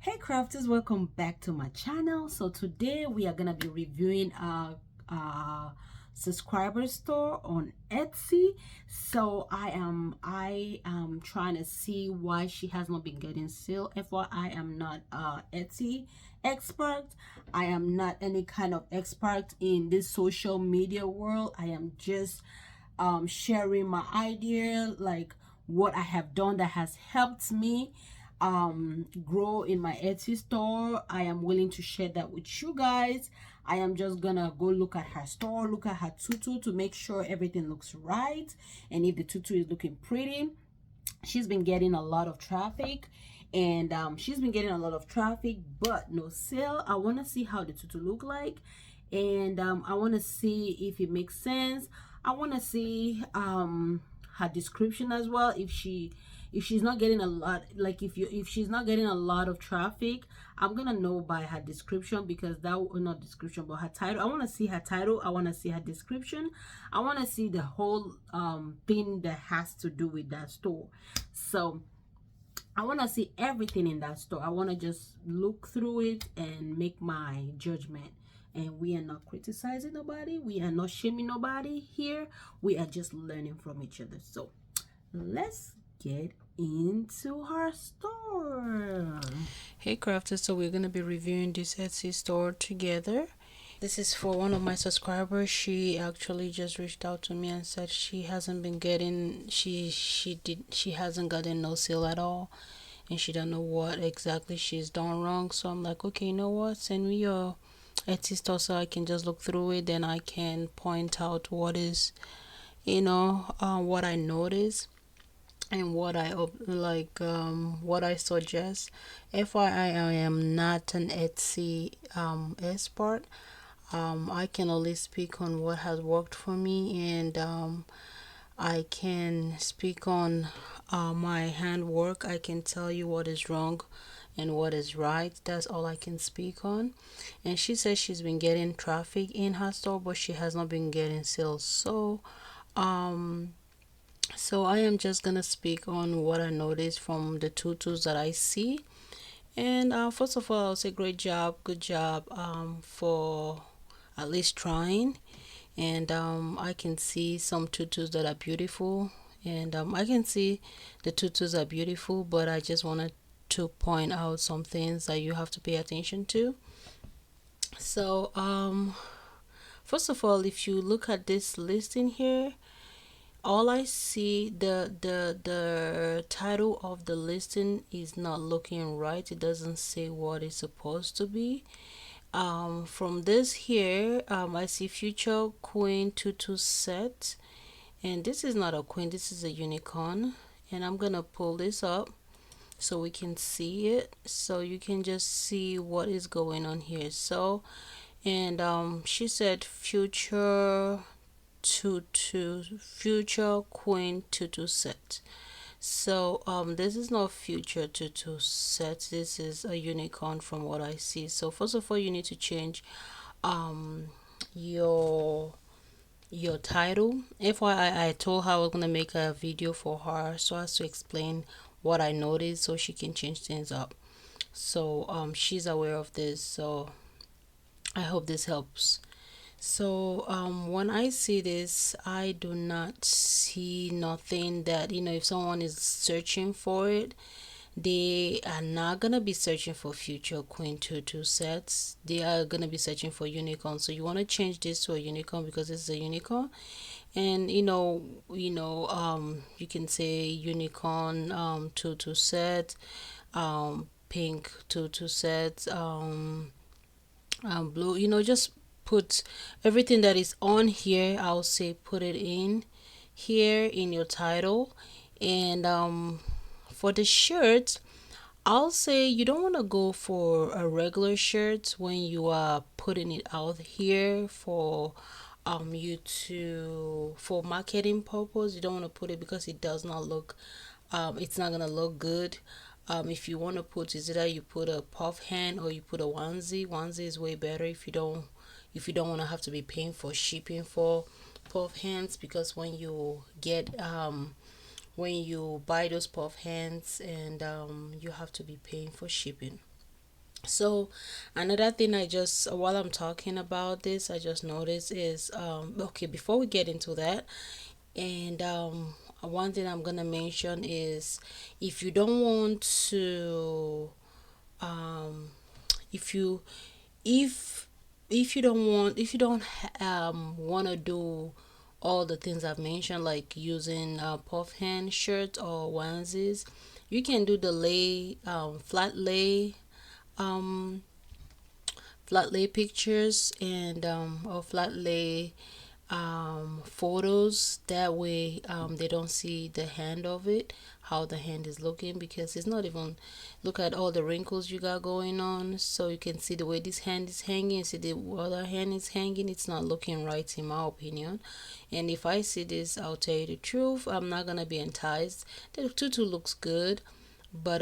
Hey crafters, welcome back to my channel. So today we are gonna be reviewing a subscriber store on Etsy. So I am trying to see why she has not been getting sale. FYI, I am not Etsy expert. I am not any kind of expert in this social media world. I am just sharing my idea, like what I have done that has helped me grow in my Etsy store. I am willing to share that with you guys. I am just gonna go look at her store, look at her tutu to make sure everything looks right, and if the tutu is looking pretty. She's been getting a lot of traffic, and but no sale. I want to see how the tutu look like, and I want to see if it makes sense. I want to see her description as well. If she's not getting a lot, like if she's not getting a lot of traffic, I'm gonna know by her description, because that, not description, but her title. I want to see her title, I want to see her description, I want to see the whole thing that has to do with that store. So I want to see everything in that store. I want to just look through it and make my judgment. And we are not criticizing nobody, we are not shaming nobody here, we are just learning from each other. So let's get into her store. Hey crafters, so we're gonna be reviewing this Etsy store together. This is for one of my subscribers. She actually just reached out to me and said she hasn't been getting she hasn't gotten no sale at all, and she don't know what exactly she's done wrong. So I'm like, okay, you know what? Send me your Etsy store so I can just look through it, then I can point out what is what I noticed and what I suggest. FYI, I am not an Etsy expert. I can only speak on what has worked for me, and I can speak on my handwork. I can tell you what is wrong and what is right. That's all I can speak on. And she says she's been getting traffic in her store, but she has not been getting sales. Um, so I am just gonna speak on what I noticed from the tutus that I see. And first of all, I'll say great job, good job for at least trying. And I can see some tutus that are beautiful, and I can see the tutus are beautiful, but I just wanted to point out some things that you have to pay attention to. So first of all, if you look at this listing here, all I see, the title of the listing is not looking right. It doesn't say what it's supposed to be. From this here, I see future queen tutu set, and this is not a queen, this is a unicorn. And I'm gonna pull this up so we can see it, so you can just see what is going on here. So, and she said future tutu, future queen tutu set. So this is not future tutu set, this is a unicorn from what I see. So first of all, you need to change um your title. FYI, I told her I was gonna make a video for her so as to explain what I noticed so she can change things up. So she's aware of this, so I hope this helps. So when I see this, I do not see nothing that, if someone is searching for it, they are not gonna be searching for future queen tutu sets. They are gonna be searching for unicorn. So you want to change this to a unicorn because this is a unicorn. And you can say unicorn tutu set, pink tutu set, blue. Just put everything that is on here. I'll say put it in here in your title. And for the shirt, I'll say you don't want to go for a regular shirt when you are putting it out here for you to for marketing purpose. You don't want to put it because it does not look it's not gonna look good. If you want to put, is either you put a puff hand or you put a onesie. Onesie is way better if you don't want to have to be paying for shipping for puff hands, because when you buy those puff hands, and you have to be paying for shipping. So another thing I just, while I'm talking about this, I just noticed is okay, before we get into that, and one thing I'm gonna mention is, if you don't want to um if you if if you don't want to do all the things I've mentioned, like using puff hand shirts or onesies, you can do the lay um flat lay pictures, and or flat lay photos. That way they don't see the hand of it, how the hand is looking, because it's not even, look at all the wrinkles you got going on. So you can see the way this hand is hanging, see the other hand is hanging, it's not looking right in my opinion. And if I see this, I'll tell you the truth, I'm not gonna be enticed. The tutu looks good, but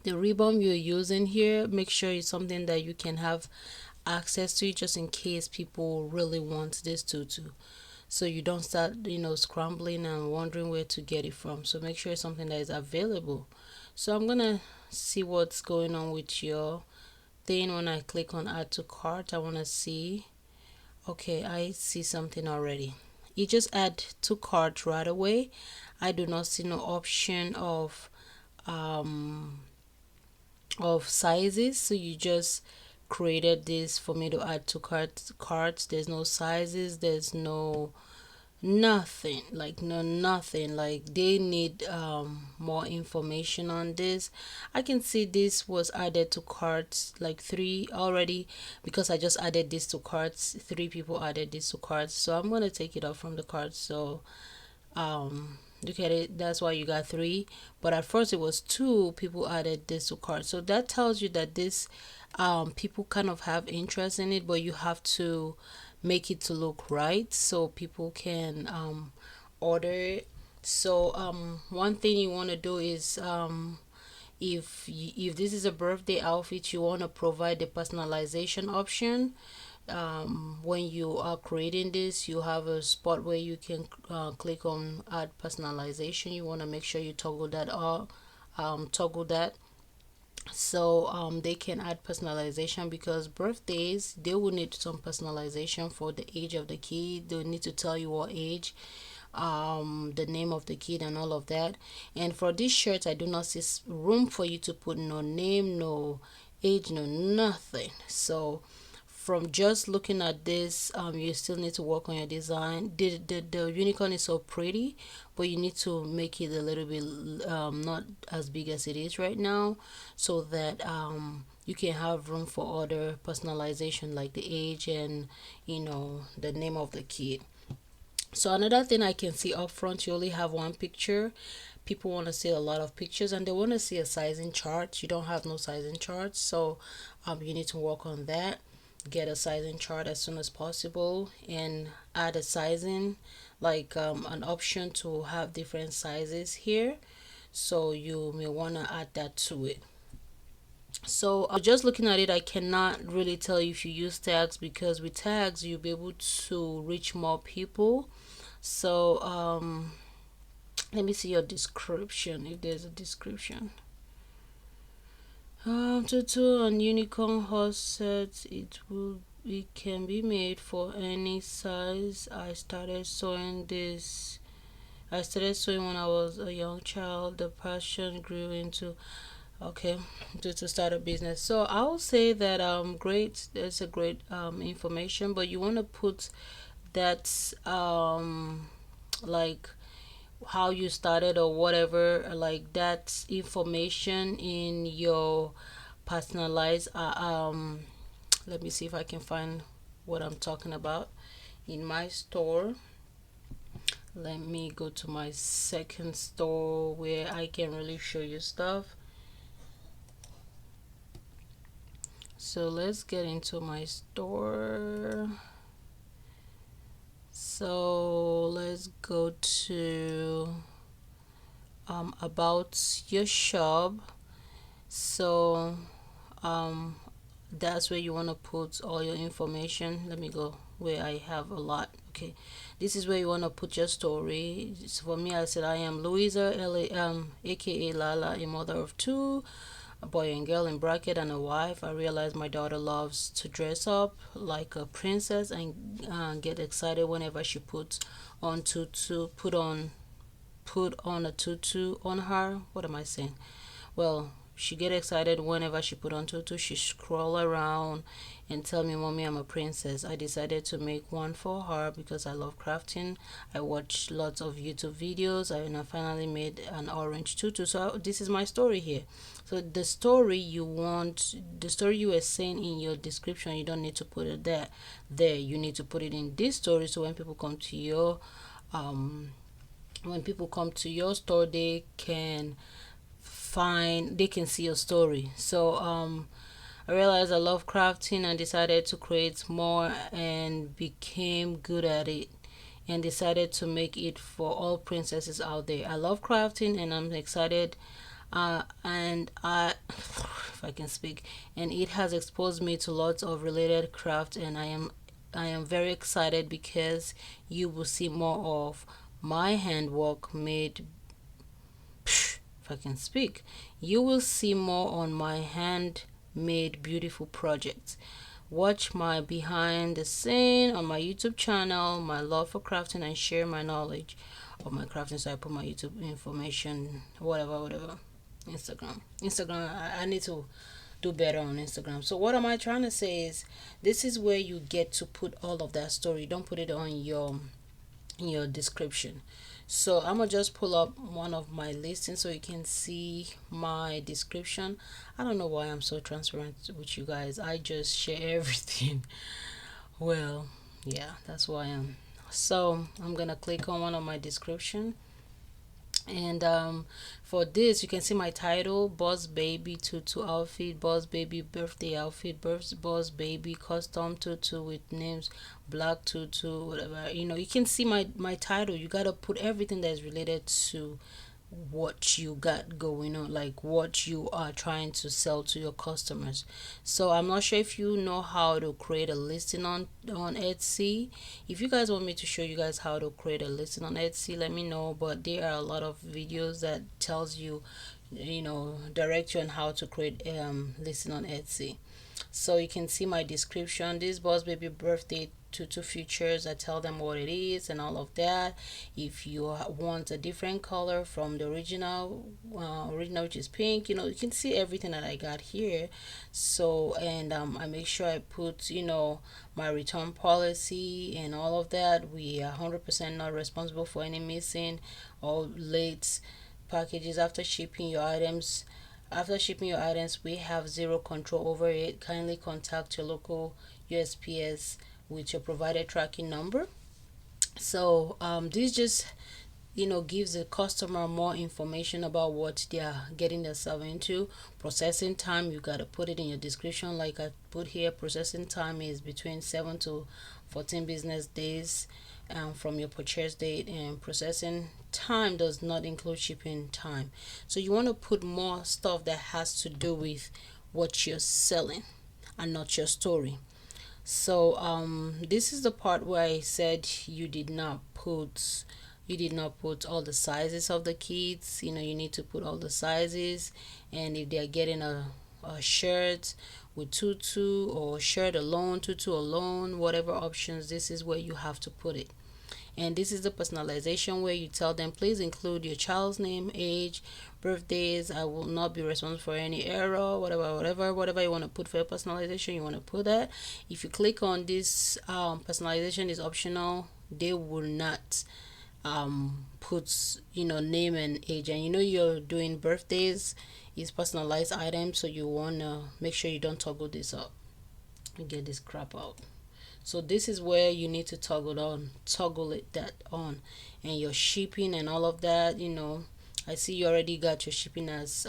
the ribbon you're using here, make sure it's something that you can have access to, just in case people really want this tutu, so you don't start scrambling and wondering where to get it from. So make sure it's something that is available. So I'm gonna see what's going on with your thing. When I click on add to cart, I want to see, okay, I see something already. You just add to cart right away. I do not see no option um of sizes, so you just created this for me to add to carts. There's no sizes, there's no nothing, like no nothing. Like they need more information on this. I can see this was added to carts, like three already, because I just added this to carts. Three people added this to carts, so I'm gonna take it off from the carts. So look at it, that's why you got three, but at first it was two people added this to cart. So that tells you that this people kind of have interest in it, but you have to make it to look right so people can order it. So one thing you want to do is if this is a birthday outfit, you want to provide the personalization option. When you are creating this, you have a spot where you can click on add personalization. You want to make sure you toggle that or toggle that, so they can add personalization, because birthdays, they will need some personalization for the age of the kid. They'll need to tell you what age, the name of the kid, and all of that. And for this shirt, I do not see room for you to put no name, no age, no nothing. So from just looking at this, you still need to work on your design. The unicorn is so pretty, but you need to make it a little bit not as big as it is right now, so that you can have room for other personalization, like the age and the name of the kid. So another thing I can see up front, you only have one picture. People want to see a lot of pictures, and they want to see a sizing chart. You don't have no sizing charts, so you need to work on that. Get a sizing chart as soon as possible, and add a sizing, like an option to have different sizes here. So you may want to add that to it. So just looking at it, I cannot really tell you if you use tags, because with tags you'll be able to reach more people. So let me see your description, if there's a description. Tutu and unicorn horse sets, it can be made for any size. I started sewing when I was a young child. The passion grew into, okay, to start a business. So I will say that great, that's a great information, but you want to put that like how you started or whatever, like that information in your personalized let me see if I can find what I'm talking about in my store. Let me go to my second store where I can really show you stuff. So let's get into my store. So let's go to about your shop. So um that's where you want to put all your information. Let me go where I have a lot. Okay, this is where you want to put your story. So for me, I said I am Louisa, aka LaLa, a mother of two. a boy and girl in bracket and a wife. I realized my daughter loves to dress up like a princess and get excited whenever she puts on tutu, put on a tutu on her. What am I saying? Well, she get excited whenever she put on tutu. She scroll around and tell me, "Mommy, I'm a princess." I decided to make one for her because I love crafting. I watch lots of YouTube videos, and I finally made an orange tutu. So this is my story here. So the story you were saying in your description, you don't need to put it there. There, you need to put it in this story. So um, when people come to your store, they can see your story. So I realized I love crafting and decided to create more and became good at it and decided to make it for all princesses out there. I love crafting and I'm excited, and I if I can speak, and it has exposed me to lots of related craft, and I am very excited because you will see more of my handwork made. If I can speak, you will see more on my handmade beautiful projects. Watch my behind the scene on my YouTube channel, my love for crafting, and share my knowledge of my crafting. So I put my YouTube information, whatever. Instagram. I need to do better on Instagram. So what am I trying to say is, this is where you get to put all of that story. Don't put it on your description. So I'm gonna just pull up one of my listings so you can see my description. I don't know why I'm so transparent with you guys. I just share everything. Well, yeah, that's why I am. So I'm gonna click on one of my description, and for this you can see my title: boss baby tutu outfit, boss baby birthday outfit, boss baby custom tutu with names, black tutu, whatever. You can see my title. You gotta put everything that is related to what you got going on, like what you are trying to sell to your customers. So I'm not sure if you know how to create a listing on Etsy. If you guys want me to show you guys how to create a listing on Etsy, let me know. But there are a lot of videos that tells you, direct you on how to create listing on Etsy. So you can see my description: this boss baby birthday tutu features. I tell them what it is and all of that. If you want a different color from the original, which is pink, you can see everything that I got here. So, and I make sure I put my return policy and all of that. We are 100% not responsible for any missing or late packages after shipping your items. We have zero control over it. Kindly contact your local USPS with your provided tracking number. So this just gives the customer more information about what they are getting themselves into. Processing time, you got to put it in your description. Like I put here, processing time is between 7 to 14 business days from your purchase date, and processing time does not include shipping time. So you want to put more stuff that has to do with what you're selling and not your story. So this is the part where I said you did not put all the sizes of the kids. You need to put all the sizes, and if they are getting a shirt with tutu, or shirt alone, tutu alone, whatever options, this is where you have to put it. And this is the personalization where you tell them, please include your child's name, age, birthdays. I will not be responsible for any error, whatever you want to put for your personalization, you want to put that. If you click on this, personalization is optional. They will not put name and age, and you're doing birthdays is personalized items, so you want to make sure you don't toggle this up and get this crap out. So this is where you need to toggle that on, and your shipping and all of that. I see you already got your shipping as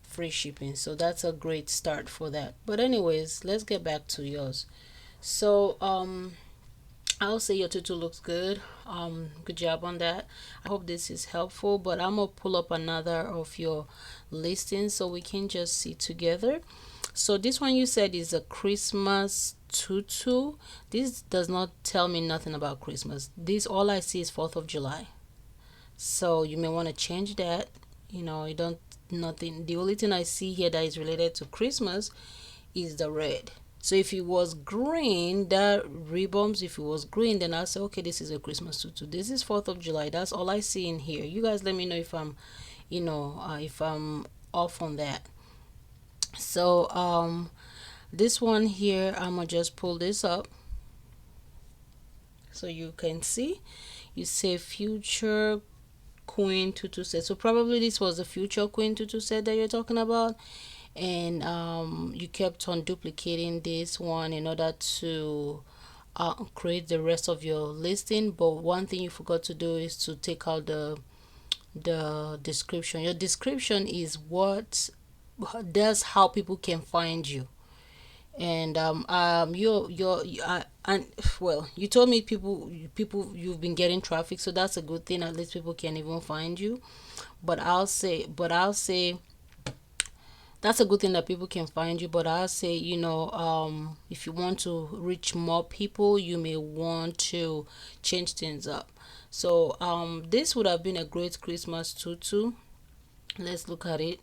free shipping, so that's a great start for that. But anyways, let's get back to yours. So I'll say your tutu looks good. Good job on that. I hope this is helpful, but I'm gonna pull up another of your listings so we can just see together. So this one you said is a Christmas tutu. This does not tell me nothing about Christmas. This, all I see is 4th of July. So you may want to change that. You don't nothing. The only thing I see here that is related to Christmas is the red. So if it was green, that ribbons, if it was green, then I'll say, okay, this is a Christmas tutu. This is 4th of July. That's all I see in here. You guys let me know if I'm, if I'm off on that. So this one here, I'm gonna just pull this up so you can see. You say future queen tutu set. So probably this was the future queen tutu set that you're talking about, and you kept on duplicating this one in order to create the rest of your listing. But one thing you forgot to do is to take out the description. Your description is what that's how people can find you. And and well, you told me people you've been getting traffic, so that's a good thing. At least people can even find you. But I'll say that's a good thing that people can find you. But I'll say, if you want to reach more people, you may want to change things up. So this would have been a great Christmas tutu. Let's look at it.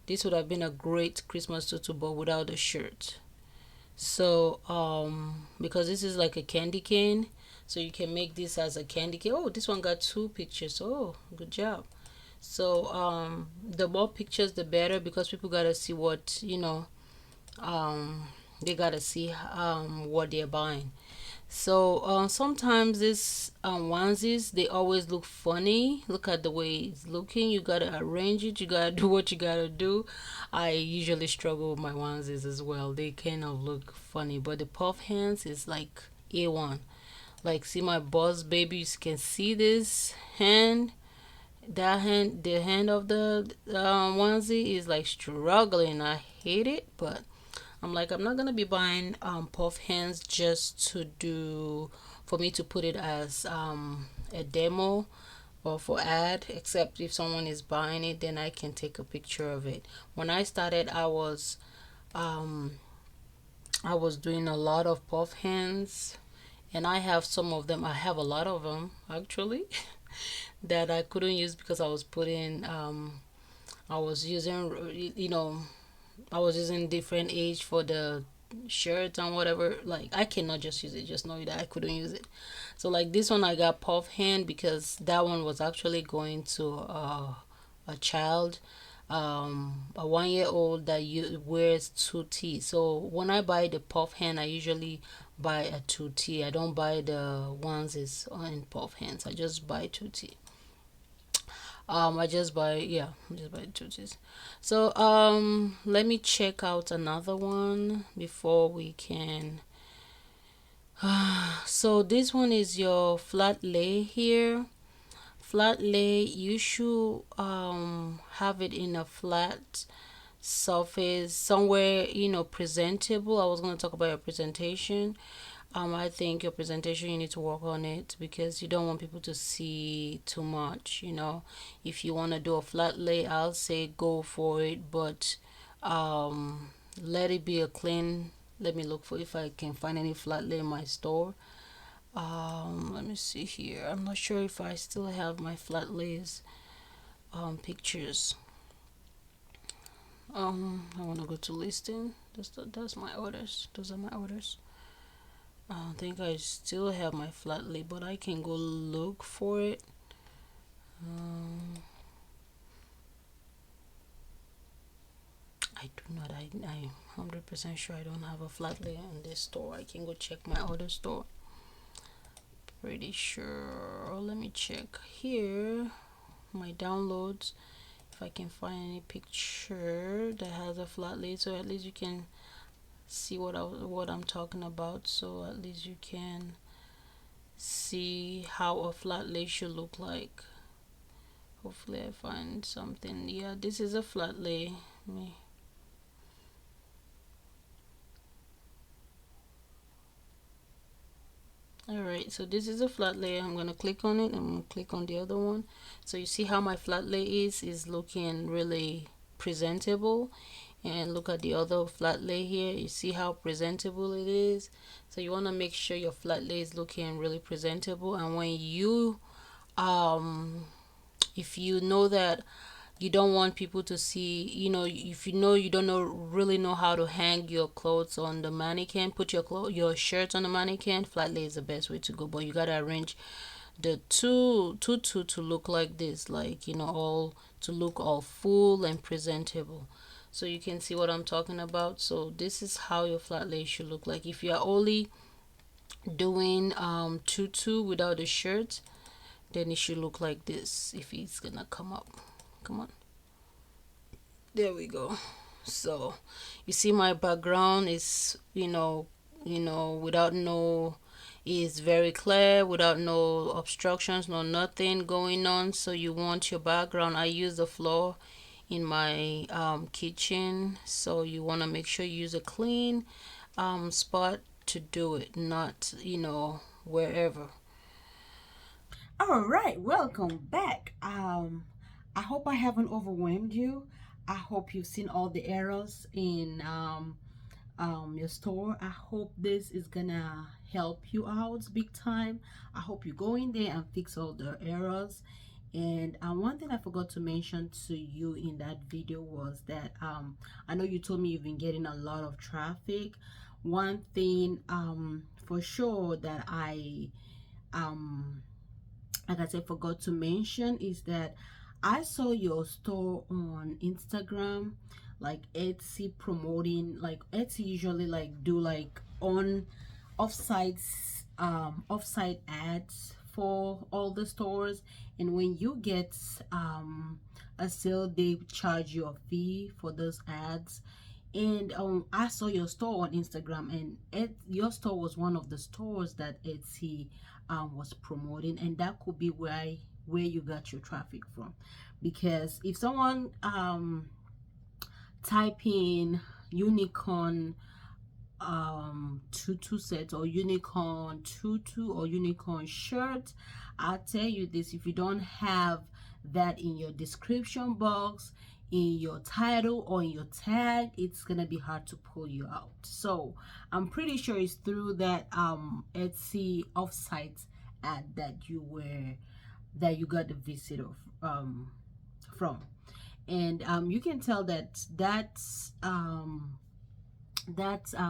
This would have been a great Christmas tutu, but without a shirt. So because this is like a candy cane, so you can make this as a candy cane. Oh, this one got 2 pictures. Oh, good job. So the more pictures the better, because people gotta see what they gotta see what they're buying. So sometimes this onesies, they always look funny. Look at the way it's looking. You gotta arrange it. You gotta do what you gotta do. I usually struggle with my onesies as well. They kind of look funny, but the puff hands is like A1. Like, see my boss baby, you can see this hand. That hand, the hand of the onesie is like struggling. I hate it, but I'm like, I'm not gonna be buying puff hands just to do for me to put it as a demo or for ad. Except if someone is buying it, then I can take a picture of it. When I started, um I was doing a lot of puff hands, and I have some of them. I have a lot of them actually that I couldn't use because I was using, I was using different age for the shirt and whatever. Like, I cannot just use it. Just know that I couldn't use it. So like this one, I got puff hand because that one was actually going to a child, a 1 year old that wears 2T. So when I buy the puff hand, I usually buy a 2T. I don't buy the ones is in puff hands. I just buy 2T. I just buy tutsis. So let me check out another one before we can. So this one is your flat lay here. Flat lay, you should have it in a flat surface somewhere, presentable. I was going to talk about your presentation. I think your presentation, you need to work on it because you don't want people to see too much. If you want to do a flat lay, I'll say go for it, but let it be a clean. Let me look for if I can find any flat lay in my store. Let me see here. I'm not sure if I still have my flat lays pictures. I want to go to listing. That's my orders. Those are my orders. I think I still have my flat lay, but I can go look for it. I do not. I'm 100% sure I don't have a flat lay in this store. I can go check my other store. Pretty sure. Let me check here. My downloads. If I can find any picture that has a flat lay, so at least you can see what I'm talking about. So at least you can see how a flat lay should look like. Hopefully I find something. Yeah, this is a flat lay. Alright, so this is a flat lay. I'm gonna click on it. I'm gonna click on the other one. So you see how my flat lay is looking really presentable. And look at the other flat lay here. You see how presentable it is. So you want to make sure your flat lay is looking really presentable. And when you if you know that You don't want people to see, if you know you don't know really know how to hang your clothes on the mannequin, put your shirts on the mannequin. Flat lay is the best way to go, but you gotta arrange the tutu to look like this, like, all to look all full and presentable. So you can see what I'm talking about. So this is how your flat lay should look like. If you are only doing tutu without a shirt, then it should look like this. If it's gonna come up, come on, there we go. So you see my background is, without no, is very clear, without no obstructions, no nothing going on. So you want your background, I use the floor in my kitchen, so you want to make sure you use a clean spot to do it, not, wherever. All right, welcome back. I hope I haven't overwhelmed you. I hope you've seen all the errors in your store. I hope this is gonna help you out big time. I hope you go in there and fix all the errors. And one thing I forgot to mention to you in that video was that I know you told me you've been getting a lot of traffic. One thing for sure that I um like I said, forgot to mention is that I saw your store on Instagram, like Etsy promoting, like Etsy usually like do like on offsite ads for all the stores, and when you get a sale, they charge you a fee for those ads. And I saw your store on Instagram, and your store was one of the stores that Etsy was promoting, and that could be where you got your traffic from. Because if someone type in unicorn tutu set or unicorn tutu or unicorn shirt, I'll tell you this: if you don't have that in your description box, in your title, or in your tag, it's gonna be hard to pull you out. So I'm pretty sure it's through that Etsy offsite ad that you got the visit of from. And you can tell that's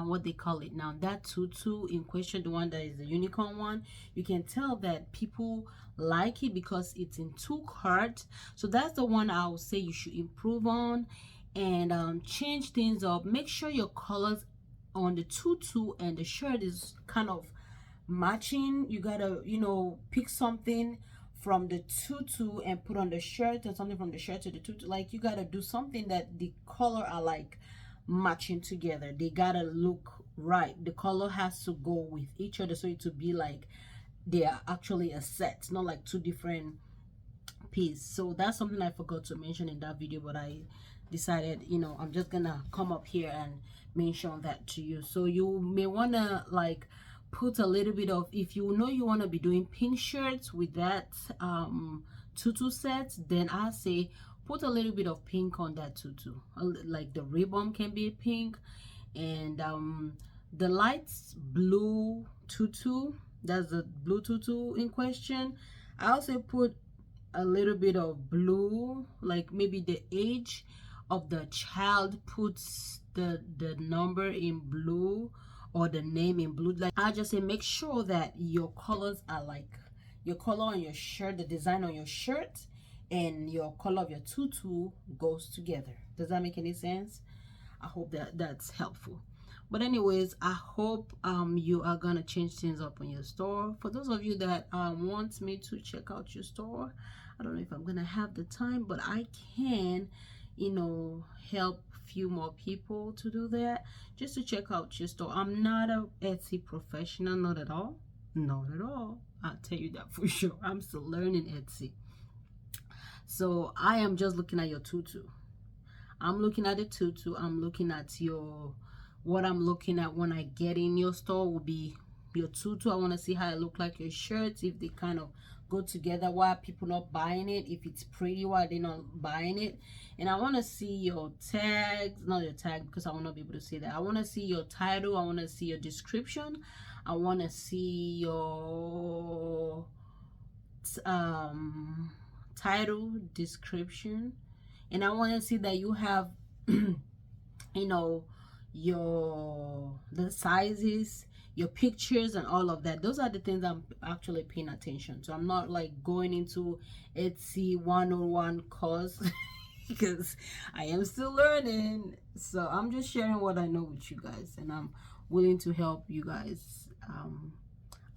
what they call it now, that tutu in question, the one that is the unicorn one. You can tell that people like it because it's in two cards. So that's the one I would say you should improve on and change things up. Make sure your colors on the tutu and the shirt is kind of matching. You gotta, pick something from the tutu and put on the shirt, and something from the shirt to the tutu. Like, you gotta do something that the color are like matching together. They gotta look right. The color has to go with each other, so it to be like they are actually a set, not like two different pieces. So that's something I forgot to mention in that video, but I decided, I'm just gonna come up here and mention that to you. So you may wanna like put a little bit of, if you know you want to be doing pink shirts with that tutu set, then I say put a little bit of pink on that tutu. Like the ribbon can be pink, and the light blue tutu, that's the blue tutu in question. I also put a little bit of blue, like maybe the age of the child, puts the number in blue or the name in blue. Like, I just say make sure that your colors are like your color on your shirt, the design on your shirt, and your color of your tutu goes together. Does that make any sense? I hope that that's helpful. But anyways, I hope you are gonna change things up on your store. For those of you that want me to check out your store, I don't know if I'm gonna have the time, but I can, help few more people to do that, just to check out your store. I'm not a Etsy professional, not at all, not at all. I'll tell you that for sure. I'm still learning Etsy. So I am just looking at your tutu. I'm looking at the tutu. I'm looking at what I'm looking at when I get in your store will be your tutu. I want to see how it look like your shirts, if they kind of go together, why people not buying it, if it's pretty, why they not buying it. And I want to see your tags, not your tag because I want to be able to see that. I want to see your title. I want to see your description. I want to see your title, description, and I want to see that you have you know, the sizes, your pictures, and all of that. Those are the things I'm actually paying attention to. I'm not like going into Etsy 101 course because I am still learning. So I'm just sharing what I know with you guys, and I'm willing to help you guys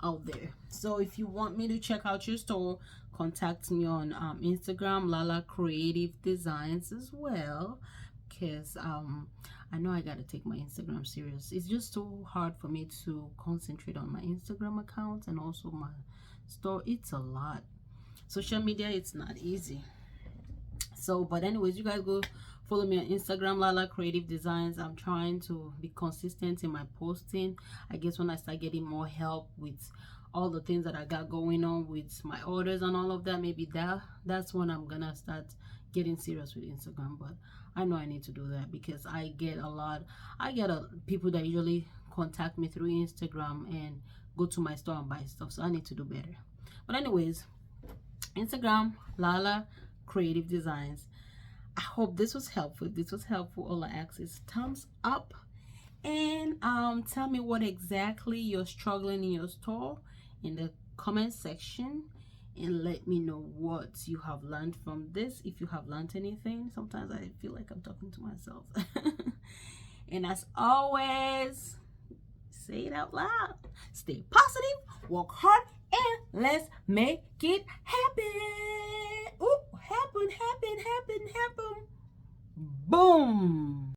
out there. So if you want me to check out your store, contact me on Instagram, LaLa Creative Designs as well, because I know I gotta take my Instagram serious. It's just so hard for me to concentrate on my Instagram account and also my store. It's a lot. Social media, it's not easy. So but anyways, you guys go follow me on Instagram, LaLa Creative Designs. I'm trying to be consistent in my posting. I guess when I start getting more help with all the things that I got going on with my orders and all of that, maybe that's when I'm gonna start getting serious with Instagram. But I know I need to do that because I get people that usually contact me through Instagram and go to my store and buy stuff, so I need to do better. But anyways, Instagram, LaLa Creative Designs. I hope this was helpful. If this was helpful, all I ask is thumbs up, and tell me what exactly you're struggling in your store in the comment section, and let me know what you have learned from this, if you have learned anything. Sometimes I feel like I'm talking to myself. And as always, say it out loud, stay positive, work hard, and let's make it happen. Ooh, happen. Boom.